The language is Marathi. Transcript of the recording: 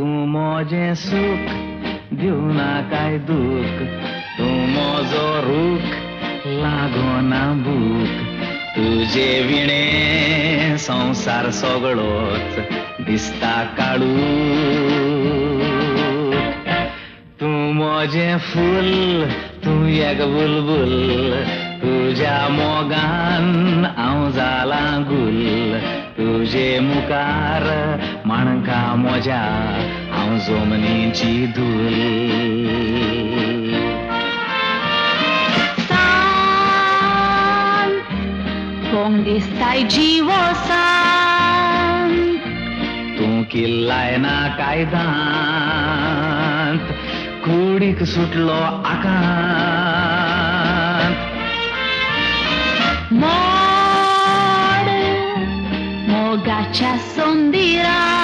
तूं मोजें सूख दिवना काय दूख तूं मोजो रूख लागोना भूक तुझे विणे संसार सगळोच दिसता काळू तूं मोजें फूल तूं एक बुलबुल तुझ्या मोगान हांव जाला गुल तुझे मुखार माणका मोज्या हांव जमनीची धूल कोण दिसताय जिवो सांत तूं किल्लाय ना कायदांत कुडीक सुटलो आकांत मोड मोगाच्या सोंदिरा